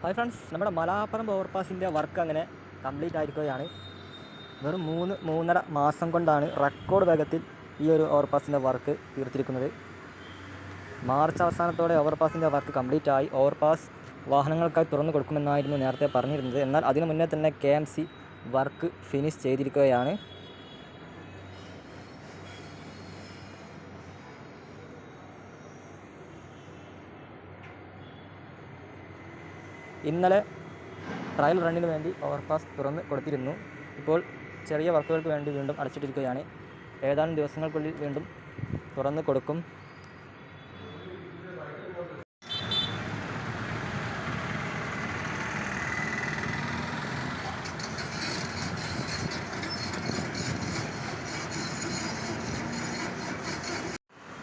Hi friends, നമ്മുടെ Malaparamba ഓവർപാസിൻ്റെ work അങ്ങനെ complete ആയിരിക്കുകയാണ്. വെറും 3-3.5 മാസം കൊണ്ടാണ് റെക്കോർഡ് വേഗത്തിൽ ഈ ഒരു ഓവർപാസിൻ്റെ വർക്ക് തീർത്തിരിക്കുന്നത്. മാർച്ച് അവസാനത്തോടെ ഓവർപാസിൻ്റെ വർക്ക് കംപ്ലീറ്റ് ആയി. ഓവർപാസ് വാഹനങ്ങൾക്കായി തുറന്നു കൊടുക്കുമെന്നായിരുന്നു നേരത്തെ പറഞ്ഞിരുന്നത്. എന്നാൽ അതിനു മുന്നേ തന്നെ KMC വർക്ക് ഫിനിഷ് ചെയ്തിരിക്കുകയാണ്. ഇന്നലെ ട്രയൽ റണ്ണിന് വേണ്ടി ഓവർപാസ് തുറന്ന് കൊടുത്തിരുന്നു. ഇപ്പോൾ ചെറിയ വർക്കുകൾക്ക് വേണ്ടി വീണ്ടും അടച്ചിട്ടിരിക്കുകയാണ്. ഏതാനും ദിവസങ്ങൾക്കുള്ളിൽ വീണ്ടും തുറന്ന് കൊടുക്കും.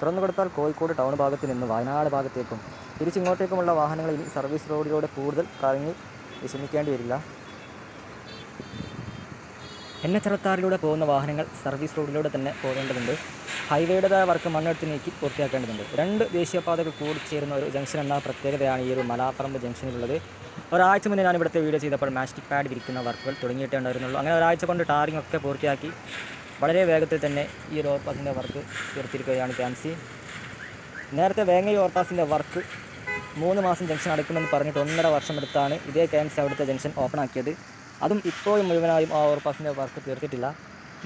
തുറന്നു കൊടുത്താൽ കോഴിക്കോട് ടൗൺ ഭാഗത്ത് നിന്ന് വയനാട് ഭാഗത്തേക്കും തിരിച്ചിങ്ങോട്ടേക്കുമുള്ള വാഹനങ്ങൾ ഇനി സർവീസ് റോഡിലൂടെ കൂടുതൽ കറങ്ങി വിഷമിക്കേണ്ടി വരില്ല. NH66 പോകുന്ന വാഹനങ്ങൾ സർവീസ് റോഡിലൂടെ തന്നെ പോകേണ്ടതുണ്ട്. ഹൈവേയുടേതായ വർക്ക് മണ്ണെടുത്ത് നീക്കി പൂർത്തിയാക്കേണ്ടതുണ്ട്. 2 ദേശീയപാതകൾ കൂടിച്ചേരുന്ന ഒരു ജംഗ്ഷൻ എന്ന പ്രത്യേകതയാണ് ഈ ഒരു മലാപ്പറമ്പ് ജംഗ്ഷനിലുള്ളത്. ഒരാഴ്ച മുന്നേ ഞാൻ ഇവിടുത്തെ വീഡിയോ ചെയ്തപ്പോൾ മാസ്റ്റിക് പാഡ് വിരിക്കുന്ന വർക്കുകൾ തുടങ്ങിയിട്ടേ ഉണ്ടായിരുന്നുള്ളൂ. അങ്ങനെ ഒരാഴ്ച കൊണ്ട് ടാറിംഗ് ഒക്കെ പൂർത്തിയാക്കി വളരെ വേഗത്തിൽ തന്നെ ഈ ഒരു ഓവർപാസിൻ്റെ വർക്ക് തീർത്തിരിക്കുകയാണ് KMC. നേരത്തെ വേങ്ങൈ ഓവർപാസിൻ്റെ വർക്ക് 3 മാസം ജംഗ്ഷൻ അടയ്ക്കുമെന്ന് പറഞ്ഞിട്ട് 1.5 വർഷം എടുത്താണ് ഇതേ KMC അവിടുത്തെ ജംഗ്ഷൻ ഓപ്പൺ ആക്കിയത്. അതും ഇപ്പോഴും മുഴുവനായും ആ ഓവർപാസിൻ്റെ വർക്ക് തീർത്തിട്ടില്ല.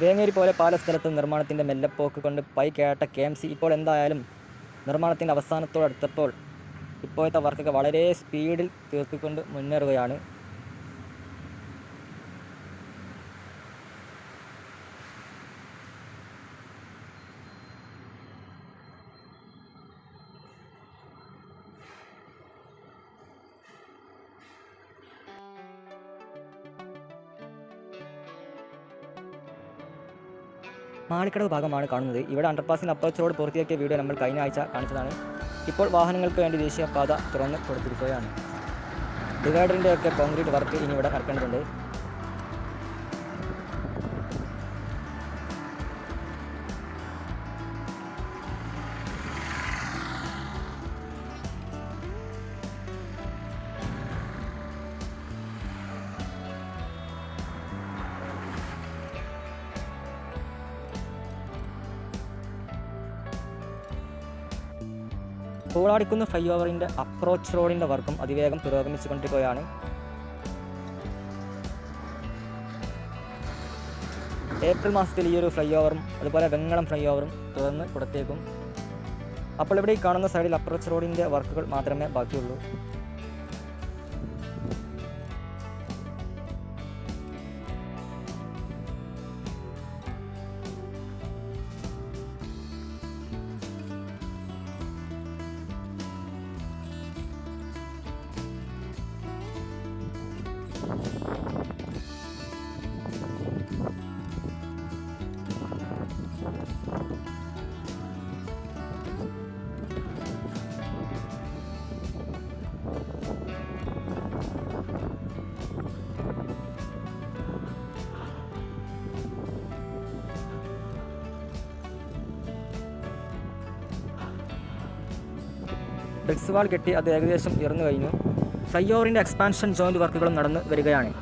വേങ്ങേരി പോലെ പല സ്ഥലത്തും നിർമ്മാണത്തിൻ്റെ മെല്ലെപ്പോക്ക് കൊണ്ട് പൈ കേട്ട KMC ഇപ്പോൾ എന്തായാലും നിർമ്മാണത്തിൻ്റെ അവസാനത്തോടടുത്തപ്പോൾ ഇപ്പോഴത്തെ വർക്കൊക്കെ വളരെ സ്പീഡിൽ തീർത്തിക്കൊണ്ട് മുന്നേറുകയാണ്. മാളിക്കടവ് ഭാഗമാണ് കാണുന്നത്. ഇവിടെ അണ്ടർപാസിൻ്റെ അപ്രോച്ച് റോഡ് പൂർത്തിയാക്കിയ വീഡിയോ നമ്മൾ കഴിഞ്ഞ ആഴ്ച കാണിച്ചതാണ്. ഇപ്പോൾ വാഹനങ്ങൾക്ക് വേണ്ടി ദേശീയപാത തുറന്ന് കൊടുത്തിരിക്കുകയാണ്. ഡിവൈഡറിൻ്റെയൊക്കെ കോൺക്രീറ്റ് വർക്ക് ഇനി ഇവിടെ നടക്കേണ്ടതുണ്ട്. പൂളാടിക്കുന്ന് ഫ്ലൈ ഓവറിൻ്റെ അപ്രോച്ച് റോഡിൻ്റെ വർക്കും അതിവേഗം പുരോഗമിച്ചുകൊണ്ടിരിക്കുകയാണ്. ഏപ്രിൽ മാസത്തിൽ ഈ ഒരു ഫ്ലൈ ഓവറും അതുപോലെ വെങ്ങളം ഫ്ലൈ ഓവറും തുറന്ന് കൊടുത്തേക്കും. അപ്പോൾ ഇവിടെ ഈ കാണുന്ന സൈഡിൽ അപ്രോച്ച് റോഡിൻ്റെ വർക്കുകൾ മാത്രമേ ബാക്കിയുള്ളൂ. ബ്രിക്സ് വാൾ കെട്ടി അത് ഏകദേശം ഉയർന്നു കഴിഞ്ഞു. ഫ്ലൈ ഓവറിൻ്റെ എക്സ്പാൻഷൻ ജോയിൻറ്റ് വർക്കുകളും നടന്നു വരികയാണ്.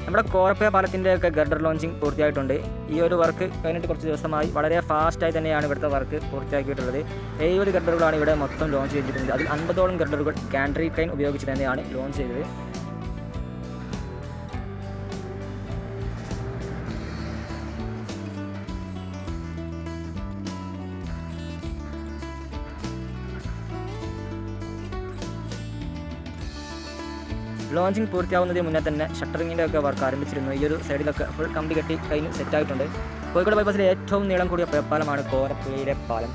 നമ്മുടെ കോർപ്പേ പാലത്തിൻ്റെയൊക്കെ ഗർഡർ ലോഞ്ചിങ് പൂർത്തിയായിട്ടുണ്ട്. ഈ ഒരു വർക്ക് കഴിഞ്ഞിട്ട് കുറച്ച് ദിവസമായി വളരെ ഫാസ്റ്റായി തന്നെയാണ് ഇവിടുത്തെ വർക്ക് പൂർത്തിയാക്കിയിട്ടുള്ളത്. 70 ഗർഡറുകളാണ് ഇവിടെ മൊത്തം ലോഞ്ച് ചെയ്തിട്ടുള്ളത്. അതിൽ 50ഓളം ഗർഡറുകൾ ഗാൻട്രി ക്രെയിൻ ഉപയോഗിച്ച് തന്നെയാണ് ലോഞ്ച് ചെയ്തത്. ലോഞ്ചിങ് പൂർത്തിയാവുന്നതിന് മുന്നേ തന്നെ ഷട്ടറിങ്ങിൻ്റെ ഒക്കെ വർക്ക് ആരംഭിച്ചിരുന്നു. ഈ ഒരു സൈഡിലൊക്കെ ഫുൾ കമ്പി കെട്ടി കഴിഞ്ഞ് സെറ്റായിട്ടുണ്ട്. കോഴിക്കോട് ബൈപ്പാസിലെ ഏറ്റവും നീളം കൂടിയ പാലമാണ് കോരപ്പുഴയിലെ പാലം.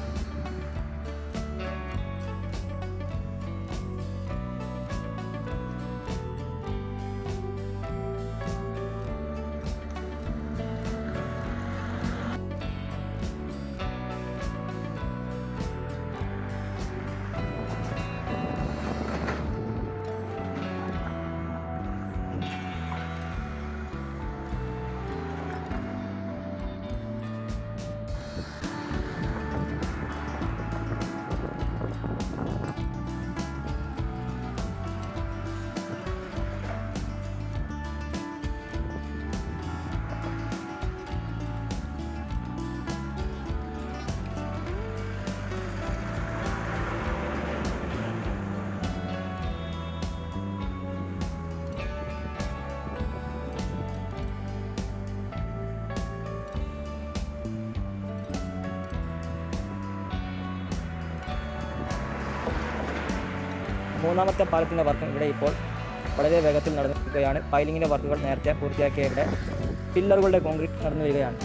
മൂന്നാമത്തെ പാലത്തിൻ്റെ വർക്കും ഇവിടെ ഇപ്പോൾ വളരെ വേഗത്തിൽ നടന്നിരിക്കുകയാണ്. പൈലിങ്ങിൻ്റെ വർക്കുകൾ നേരത്തെ പൂർത്തിയാക്കിയ ഇവിടെ പില്ലറുകളുടെ കോൺക്രീറ്റ് നടന്നു വരികയാണ്.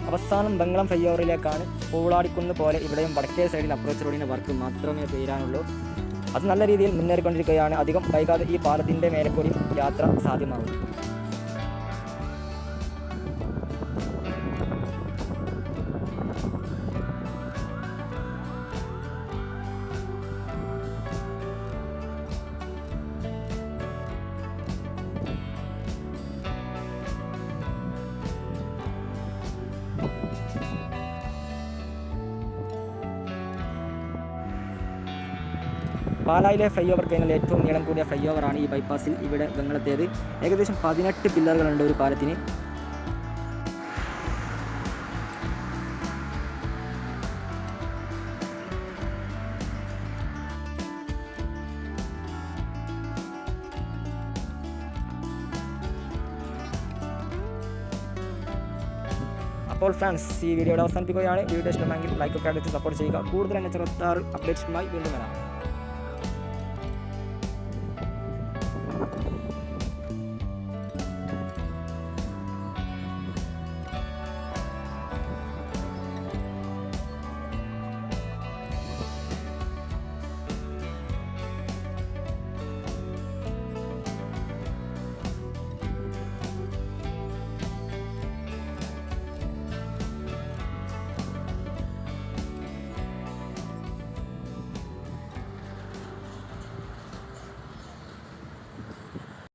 അവസാനം ബംഗളം ഫ്ലൈ ഓവറിലേക്കാണ്. പൂളാടിക്കുന്ന് പോലെ ഇവിടെയും വടക്കേ സൈഡിൽ അപ്രോച്ച് റോഡിൻ്റെ വർക്ക് മാത്രമേ തീരാനുള്ളൂ. അത് നല്ല രീതിയിൽ മുന്നേറിക്കൊണ്ടിരിക്കുകയാണ്. അധികം വൈകാതെ ഈ പാലത്തിൻ്റെ മേലെ കൂടി യാത്ര സാധ്യമാകും. പാലായിലെ ഫ്ലൈ ഓവർ കഴിഞ്ഞാൽ ഏറ്റവും നീളം കൂടിയ ഫ്ലൈ ഓവറാണ് ഈ ബൈപ്പാസിൽ ഇവിടെ ബംഗളത്തേത്. ഏകദേശം 18 പില്ലറുകളുണ്ട് ഒരു പാലത്തിന്. അപ്പോൾ ഫ്രണ്ട്സ്, ഈ വീഡിയോയുടെ അവസാനിപ്പിക്കുകയാണ്. വീഡിയോ ഇഷ്ടമെങ്കിൽ ലൈക്ക് ഒക്കെ അടിച്ച് സപ്പോർട്ട് ചെയ്യുക. കൂടുതൽ 56 അപ്ഡേറ്റ്സുമായി വീണ്ടും വരാം.